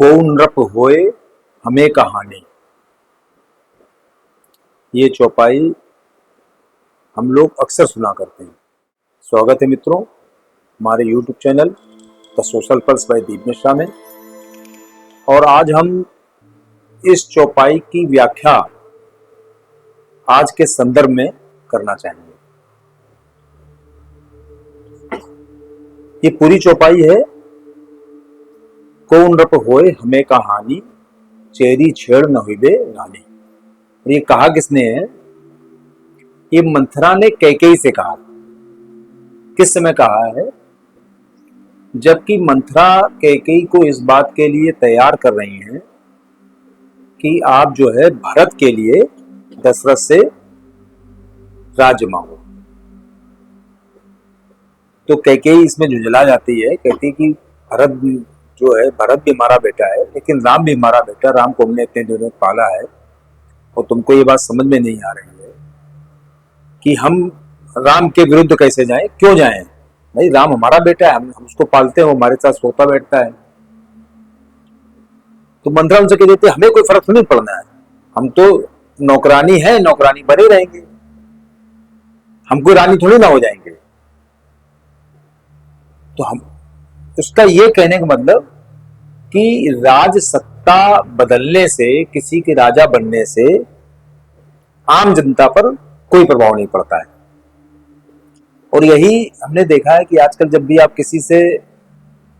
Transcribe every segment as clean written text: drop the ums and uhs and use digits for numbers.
कौन रप होए हमें कहानी। ये चौपाई हम लोग अक्सर सुना करते हैं। स्वागत है मित्रों हमारे YouTube channel the social pulse by Deep Mishra में। और आज हम इस चौपाई की व्याख्या आज के संदर्भ में करना चाहेंगे। ये पूरी चौपाई है कौन रप होए हमें कहानी, चेरी छेड़ न हुई बे रानी। ये कहा किसने है? ये मंथरा ने कैकेयी से कहा। किस समय कहा है? जबकि मंथरा कैकेयी को इस बात के लिए तैयार कर रही हैं कि आप जो है भरत के लिए दशरथ से राज्य मांगो। तो कैकेयी इसमें झुंझला जाती है, कहती कि भरत भी हमारा बेटा है, लेकिन राम भी हमारा बेटा। राम को हमने इतने दिनों पाला है और तुमको ये बात समझ में नहीं आ रही है कि हम राम के विरुद्ध कैसे जाएं, क्यों जाएं? भाई राम हमारा बेटा है, हम उसको पालते हैं, वो हमारे साथ सोता बैठता है। तो मंथरा उनसे कह देते हमें कोई फर्क नहीं पड़ना है, हम तो नौकरानी है, नौकरानी बने रहेंगे, हम कोई रानी थोड़ी ना हो जाएंगे। तो हम उसका ये कहने का मतलब कि राज सत्ता बदलने से, किसी के राजा बनने से आम जनता पर कोई प्रभाव नहीं पड़ता है। और यही हमने देखा है कि आजकल जब भी आप किसी से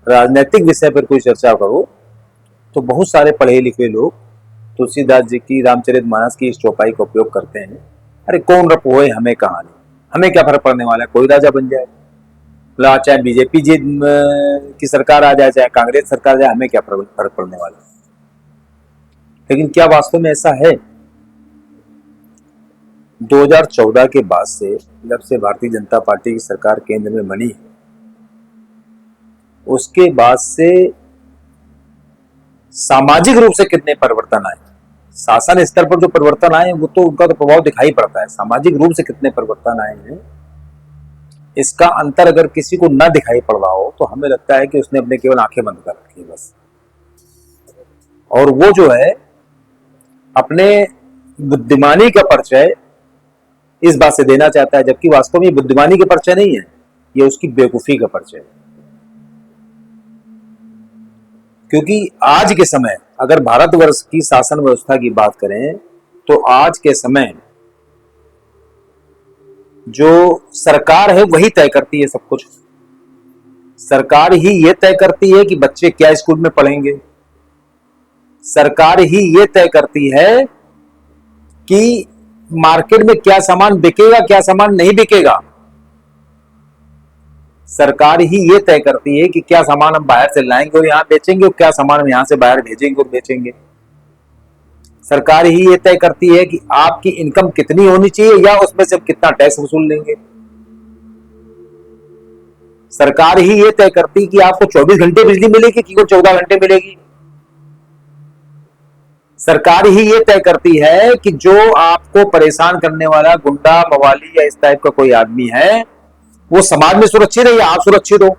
राजनीतिक विषय पर कोई चर्चा करो तो बहुत सारे पढ़े लिखे लोग तुलसीदास जी की रामचरितमानस की इस चौपाई का उपयोग करते हैं। अरे कौन रप होए हमें कहानी, हमें क्या फर्क पड़ने वाला है, कोई राजा बन जाए, चाहे बीजेपी जी की सरकार आ जाए, चाहे कांग्रेस सरकार जाए, हमें क्या फर्क पड़ने वाला है। लेकिन क्या वास्तव में ऐसा है? 2014 के बाद से, जब से भारतीय जनता पार्टी की सरकार केंद्र में बनी, उसके बाद से सामाजिक रूप से कितने परिवर्तन आए। शासन स्तर पर जो परिवर्तन आए वो तो उनका तो प्रभाव दिखाई पड़ता है, सामाजिक रूप से कितने परिवर्तन आए हैं इसका अंतर अगर किसी को ना दिखाई पड़ रहा हो तो हमें लगता है कि उसने अपने केवल आंखें बंद कर रखी है बस। और वो जो है अपने बुद्धिमानी का परिचय इस बात से देना चाहता है, जबकि वास्तव में बुद्धिमानी का परिचय नहीं है, ये उसकी बेवकूफी का परिचय है। क्योंकि आज के समय अगर भारतवर्ष की शासन व्यवस्था की बात करें तो आज के समय जो सरकार है वही तय करती है सब कुछ। सरकार ही ये तय करती है कि बच्चे क्या स्कूल में पढ़ेंगे, सरकार ही ये तय करती है कि मार्केट में क्या सामान बिकेगा, क्या सामान नहीं बिकेगा। सरकार ही ये तय करती है कि क्या सामान हम बाहर से लाएंगे और यहां बेचेंगे और क्या सामान हम यहां से बाहर भेजेंगे और बेचेंगे। सरकार ही ये तय करती है कि आपकी इनकम कितनी होनी चाहिए या उसमें से कितना टैक्स वसूल लेंगे। सरकार ही ये तय करती है कि आपको 24 घंटे बिजली मिलेगी कि 14 घंटे मिलेगी। सरकार ही ये तय करती है कि जो आपको परेशान करने वाला गुंडा मवाली या इस टाइप का कोई आदमी है वो समाज में सुरक्षित है या आप सुरक्षित हो।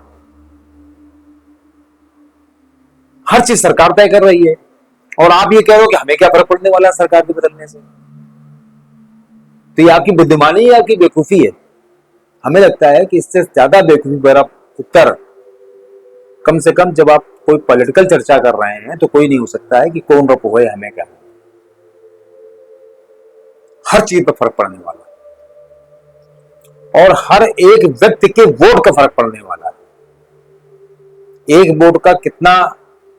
हर चीज सरकार तय कर रही है और आप ये कह रहे हो कि हमें क्या फर्क पड़ने वाला है सरकार के बदलने से। तो ये आपकी बुद्धिमानी है, आपकी बेवकूफी है। हमें लगता है कि इससे ज्यादा बेवकूफी भरा उत्तर कम से कम जब आप कोई पॉलिटिकल चर्चा कर रहे हैं तो कोई नहीं हो सकता है कि कौन रप होए हमें क्या। हर चीज पर फर्क पड़ने वाला है और हर एक व्यक्ति के वोट का फर्क पड़ने वाला है। एक वोट का कितना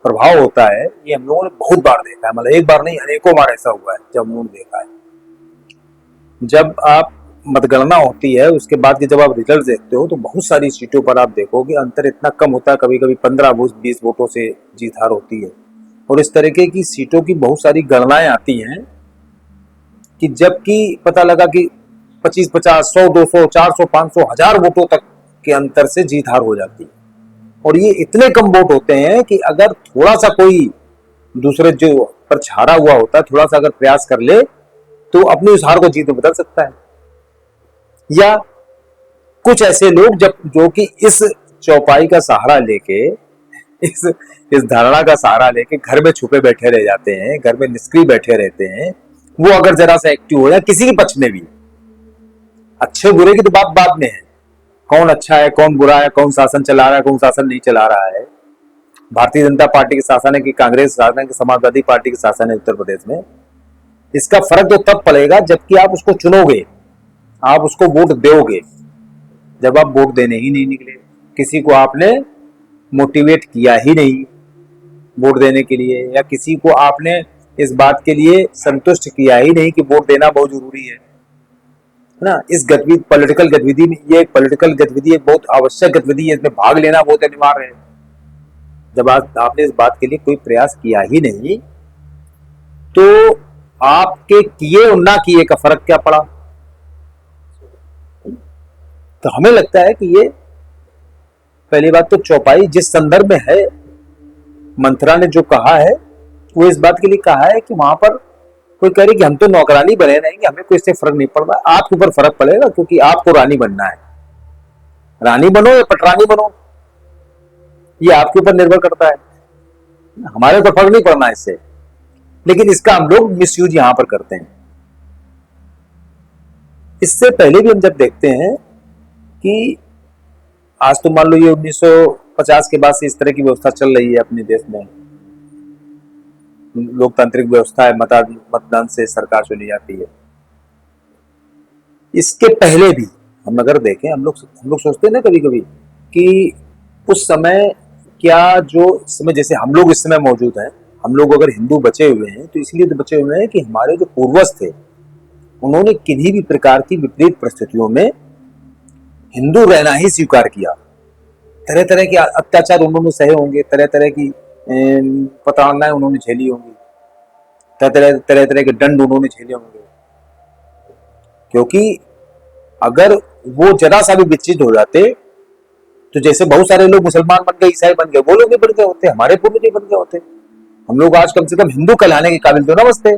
प्रभाव होता है ये हम लोगों ने बहुत बार देखा है, मतलब एक बार नहीं अनेकों बार ऐसा हुआ है जब हम लोगों ने देखा है। जब आप मतगणना होती है उसके बाद के जब आप रिजल्ट देखते हो तो बहुत सारी सीटों पर आप देखोगे अंतर इतना कम होता है, कभी कभी 15-20 वोटों से जीत हार होती है। और इस तरीके की सीटों की बहुत सारी गणनाएं आती हैं कि जबकि पता लगा कि 25-50, 100, 200, 400, 500, 1000 वोटों तक के अंतर से जीत हार हो जाती है। और ये इतने कम वोट होते हैं कि अगर थोड़ा सा कोई दूसरे जो पर छाड़ा हुआ होता है थोड़ा सा अगर प्रयास कर ले तो अपनी उस हार को जीत में बदल सकता है। या कुछ ऐसे लोग जो कि इस चौपाई का सहारा लेके इस इस धारणा का सहारा लेके घर में छुपे बैठे रह जाते हैं, घर में निष्क्रिय बैठे रहते हैं। वो अगर जरा सा एक्टिव हो जाए किसी के पक्ष में भी, अच्छे बुरे की तो बात बाद में है, कौन अच्छा है कौन बुरा है, कौन शासन चला रहा है कौन शासन नहीं चला रहा है, भारतीय जनता पार्टी के शासन है कि कांग्रेस शासन है कि समाजवादी पार्टी के शासन है उत्तर प्रदेश में, इसका फर्क तो तब पड़ेगा जबकि आप उसको चुनोगे, आप उसको वोट दोगे। जब आप वोट देने ही नहीं निकले, किसी को आपने मोटिवेट किया ही नहीं वोट देने के लिए, या किसी को आपने इस बात के लिए संतुष्ट किया ही नहीं कि वोट देना बहुत जरूरी है ना। इस गतिविधि, पॉलिटिकल गतिविधि में, ये पॉलिटिकल गतिविधि एक बहुत आवश्यक गतिविधि है, इसमें भाग लेना बहुत अनिवार्य है। जब आपने इस बात के लिए कोई प्रयास किया ही नहीं, तो आपके किए और ना किए का फर्क क्या पड़ा। तो हमें लगता है कि ये पहली बात तो चौपाई जिस संदर्भ में है, मंत्रा ने जो कहा है वो इस बात के लिए कहा है कि वहां पर कोई कह रही कि हम तो नौकरानी बने रहेंगे, हमें कोई इससे फर्क नहीं पड़ रहा। आपके ऊपर फर्क पड़ेगा क्योंकि आपको रानी बनना है, रानी बनो या पटरानी बनो, ये आपके ऊपर निर्भर करता है, हमारे ऊपर फर्क नहीं पड़ना इससे। लेकिन इसका हम लोग मिसयूज यहां पर करते हैं। इससे पहले भी हम जब देखते हैं कि आज तो मान लो ये 1950 के बाद से इस तरह की व्यवस्था चल रही है अपने देश में, लोकतांत्रिक व्यवस्था है, मतदान से सरकार चुनी जाती है। इसके पहले भी हम अगर देखें, हम लोग सोचते हैं ना कभी कभी कि उस समय क्या, जो इस समय जैसे हम लोग इस समय मौजूद हैं, हम लोग अगर हिंदू बचे हुए हैं तो इसलिए तो बचे हुए हैं कि हमारे जो पूर्वज थे उन्होंने किन्हीं भी प्रकार की विपरीत परिस्थितियों में हिंदू रहना ही स्वीकार किया। तरह तरह के अत्याचार उन्होंने सहे होंगे, तरह तरह की प्रताड़नाएं उन्होंने झेली होंगी, तरह तरह के दंड उन्होंने झेले होंगे। क्योंकि अगर वो जरा सा भी विचलित हो जाते तो जैसे बहुत सारे लोग मुसलमान बन गए, ईसाई बन गए, वो लोग भी बन गए होते, हमारे पूर्वज भी बन गए होते। हम लोग आज कम से कम हिंदू कहलाने के काबिल तो ना बचते।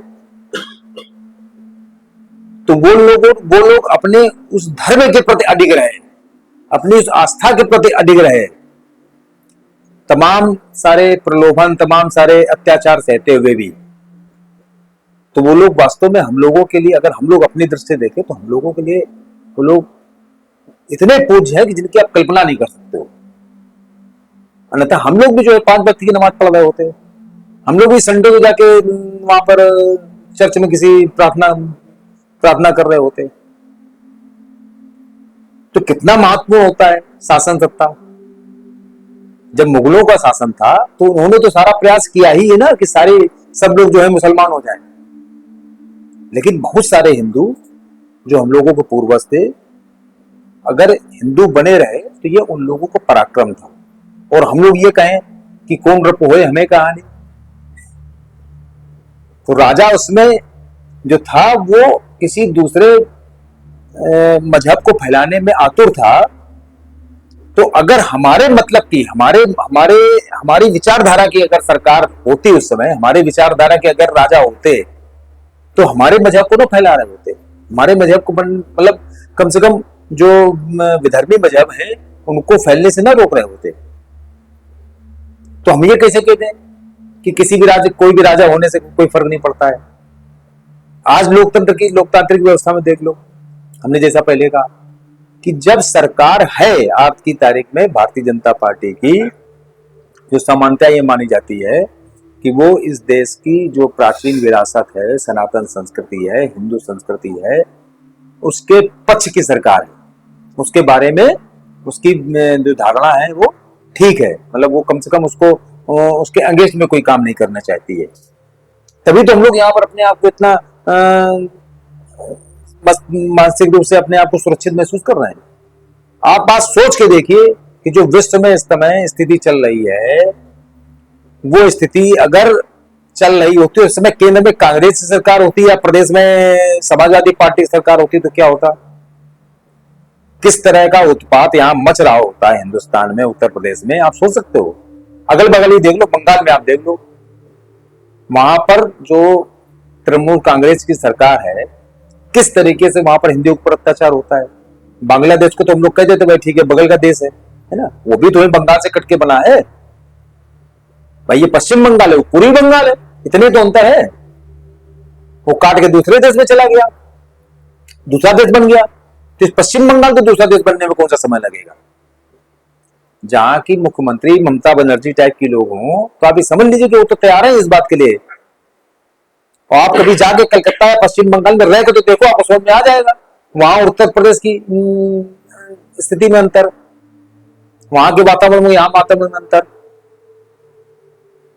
तो वो लोग अपने उस धर्म के प्रति अडिग रहे, अपनी उस आस्था के प्रति अडिग रहे, तमाम सारे प्रलोभन, तमाम सारे अत्याचार सहते हुए भी। तो वो लोग वास्तव में हम लोगों के लिए, अगर हम लोग अपनी दृष्टि से देखें तो हम लोगों के लिए वो लोग इतने पूज्य है कि जिनकी आप कल्पना नहीं कर सकते हो। अन्यथा हम लोग भी जो है 5 वक्त की नमाज पढ़ रहे होते, हम लोग भी संडे को जाके वहां पर चर्च में किसी प्रार्थना कर रहे होते। तो कितना महत्वपूर्ण होता है शासन सत्ता। जब मुगलों का शासन था तो उन्होंने तो सारा प्रयास किया ही है ना कि सब लोग जो है मुसलमान हो जाएं। लेकिन बहुत सारे हिंदू जो हम लोगों के पूर्वज थे, अगर हिंदू बने रहे तो ये उन लोगों को पराक्रम था। और हम लोग ये कहें कि कौन रप होए हमें कहानी, तो राजा उसमें जो था वो किसी दूसरे मजहब को फैलाने में आतुर था। तो अगर हमारे मतलब की, हमारी विचारधारा की अगर सरकार होती उस समय, हमारे विचारधारा के अगर राजा होते तो हमारे मजहब को ना फैला रहे होते, हमारे मजहब को मतलब कम से कम जो विधर्मी मजहब है उनको फैलने से ना रोक रहे होते। तो हम ये कैसे कहते हैं कि कोई भी राजा होने से कोई फर्क नहीं पड़ता है। आज लोकतांत्रिक व्यवस्था में देख लो, हमने जैसा पहले कहा कि जब सरकार है आज की तारीख में भारतीय जनता पार्टी की, जो सामान्यतः ये मानी जाती है कि वो इस देश की जो प्राचीन विरासत है, सनातन संस्कृति है, हिंदू संस्कृति है, उसके पक्ष की सरकार है, उसके बारे में उसकी जो धारणा है वो ठीक है, मतलब वो कम से कम उसके अगेंस्ट में कोई काम नहीं करना चाहती है। तभी तो हम लोग यहाँ पर अपने आप को इतना मानसिक रूप से अपने आप को सुरक्षित महसूस कर रहे हैं। आप बात सोच के देखिए कि जो विश्व में इस समय स्थिति चल रही है, वो स्थिति अगर चल रही होती है उस समय केंद्र में कांग्रेस की सरकार होती या प्रदेश में समाजवादी पार्टी की सरकार होती तो क्या होता, किस तरह का उत्पात यहाँ मच रहा होता है हिंदुस्तान में, उत्तर प्रदेश में। आप सोच सकते हो, अगल बगल ही देख लो, बंगाल में आप देख लो, वहां पर जो तृणमूल कांग्रेस की सरकार है किस तरीके से वहां पर हिंदुओं पर अत्याचार होता है। बांग्लादेश को तो हम लोग कह देते भाई ठीक है बगल का देश है ना, वो भी तो बंगाल से कट के बना है। भाई ये पश्चिम बंगाल है, वो पूर्वी बंगाल है, इतने तो अंतर है। वो काट के दूसरे देश में चला गया, दूसरा देश बन गया, तो इस पश्चिम बंगाल को दूसरा देश बनने में कौन सा समय लगेगा। जहां की मुख्यमंत्री ममता बनर्जी टाइप की लोग हों तो आप ये समझ लीजिए कि वो तो तैयार है इस बात के लिए। और आप कभी जाके कलकत्ता या पश्चिम बंगाल में रह के तो देखो, आपको समझ में आ जाएगा वहां उत्तर प्रदेश की स्थिति में अंतर, वहां के वातावरण में यहां वातावरण में अंतर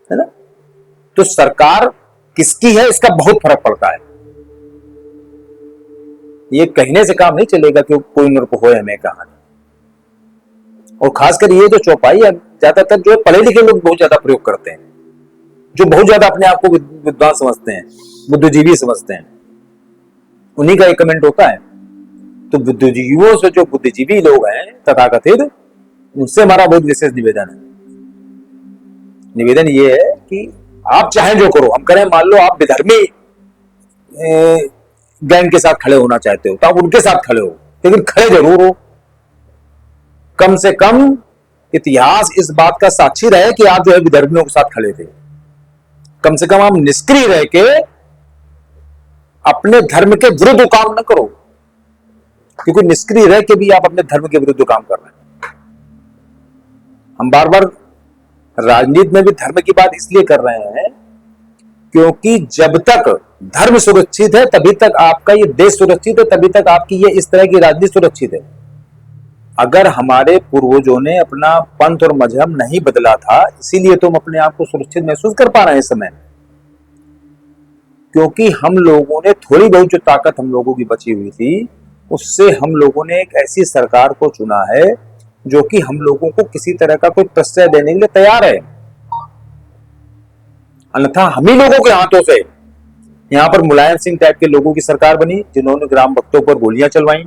है ना। तो सरकार किसकी है इसका बहुत फर्क पड़ता है। ये कहने से काम नहीं चलेगा कि कोई नृप हो हमें कहानी। और खासकर ये जो चौपाई ज्यादातर जो पढ़े लिखे लोग बहुत ज्यादा प्रयोग करते हैं, जो बहुत ज्यादा अपने आप को विद्वान समझते हैं, बुद्धिजीवी समझते हैं, उन्हीं का एक कमेंट होता है। तो बुद्धिजीवियों से जो बुद्धिजीवी लोग हैं तथाकथित, उनसे हमारा बहुत विशेष निवेदन है। निवेदन ये है कि आप चाहे जो करो, हम करें मान लो आप विधर्मी गैंग के साथ खड़े होना चाहते हो तो आप उनके साथ खड़े हो, लेकिन खड़े जरूर हो। कम से कम इतिहास इस बात का साक्षी रहे कि आप जो है विधर्मियों के साथ खड़े थे। कम से कम आप निष्क्रिय रह के अपने धर्म के विरुद्ध काम न करो, क्योंकि निष्क्रिय रह के भी आप अपने धर्म के विरुद्ध काम कर रहे हैं। हम बार बार राजनीति में भी धर्म की बात इसलिए कर रहे हैं क्योंकि जब तक धर्म सुरक्षित है तभी तक आपका ये देश सुरक्षित है, तभी तक आपकी ये इस तरह की राजनीति सुरक्षित है। अगर हमारे पूर्वजों ने अपना पंथ और मजहब नहीं बदला था, इसीलिए तो हम अपने आप को सुरक्षित महसूस कर पा रहे हैं इस समय, क्योंकि हम लोगों ने थोड़ी बहुत जो ताकत हम लोगों की बची हुई थी उससे हम लोगों ने एक ऐसी सरकार को चुना है जो कि हम लोगों को किसी तरह का कोई प्रश्रय देने के लिए तैयार है। अन्यथा हम ही लोगों के हाथों से यहां पर मुलायम सिंह टाइप के लोगों की सरकार बनी जिन्होंने ग्राम भक्तों पर गोलियां चलवाई।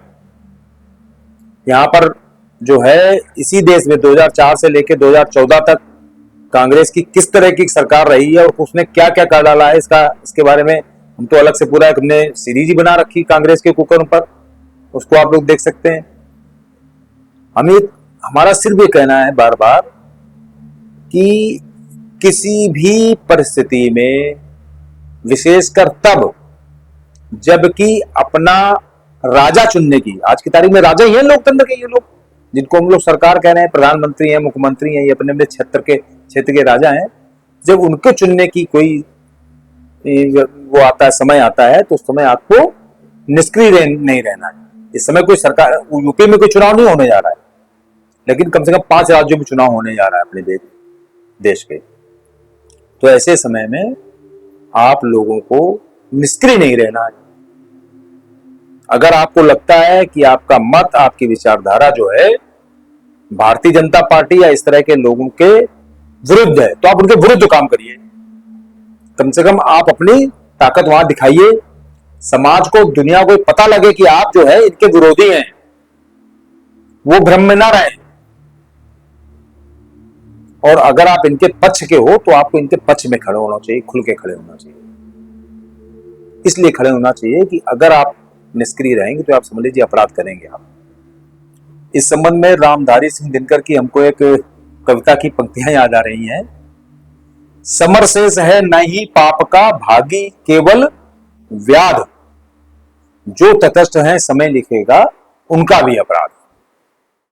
यहां पर जो है इसी देश में 2004 से लेकर 2014 तक कांग्रेस की किस तरह की सरकार रही है और उसने क्या क्या कर डाला है इसके बारे में हम तो अलग से पूरा हमने सीरीज ही बना रखी कांग्रेस के कुकर्म पर, उसको आप लोग देख सकते हैं। हमारा सिर्फ ये कहना है बार बार कि किसी भी परिस्थिति में, विशेषकर तब जबकि अपना राजा चुनने की, आज की तारीख में राजा ही है लोकतंत्र के, ये लोग जिनको हम लोग सरकार कह रहे हैं, प्रधानमंत्री हैं, मुख्यमंत्री हैं, ये अपने अपने क्षेत्र के राजा हैं। जब उनके चुनने की कोई वो आता है, समय आता है, तो उस समय आपको निष्क्रिय नहीं रहना है। इस समय कोई सरकार, यूपी में कोई चुनाव नहीं होने जा रहा है, लेकिन कम से कम 5 राज्यों में चुनाव होने जा रहा है अपने देश के। तो ऐसे समय में आप लोगों को निष्क्रिय नहीं रहना है। अगर आपको लगता है कि आपका मत, आपकी विचारधारा जो है भारतीय जनता पार्टी या इस तरह के लोगों के विरुद्ध है, तो आप उनके विरुद्ध काम करिए। कम से कम आप अपनी ताकत वहां दिखाइए, समाज को, दुनिया को पता लगे कि आप जो है इनके विरोधी हैं, वो भ्रम में ना रहें। और अगर आप इनके पक्ष के हो तो आपको इनके पक्ष में खड़े होना चाहिए, खुल के खड़े होना चाहिए। इसलिए खड़े होना चाहिए कि अगर आप निष्क्रिय रहेंगे तो आप समझ लीजिए अपराध करेंगे आप। इस संबंध में रामधारी सिंह दिनकर की हमको एक कविता की पंक्तियां याद आ रही हैं। समर शेष है नहीं पाप का, भागी केवल व्याध, जो तटस्थ है समय लिखेगा उनका भी अपराध।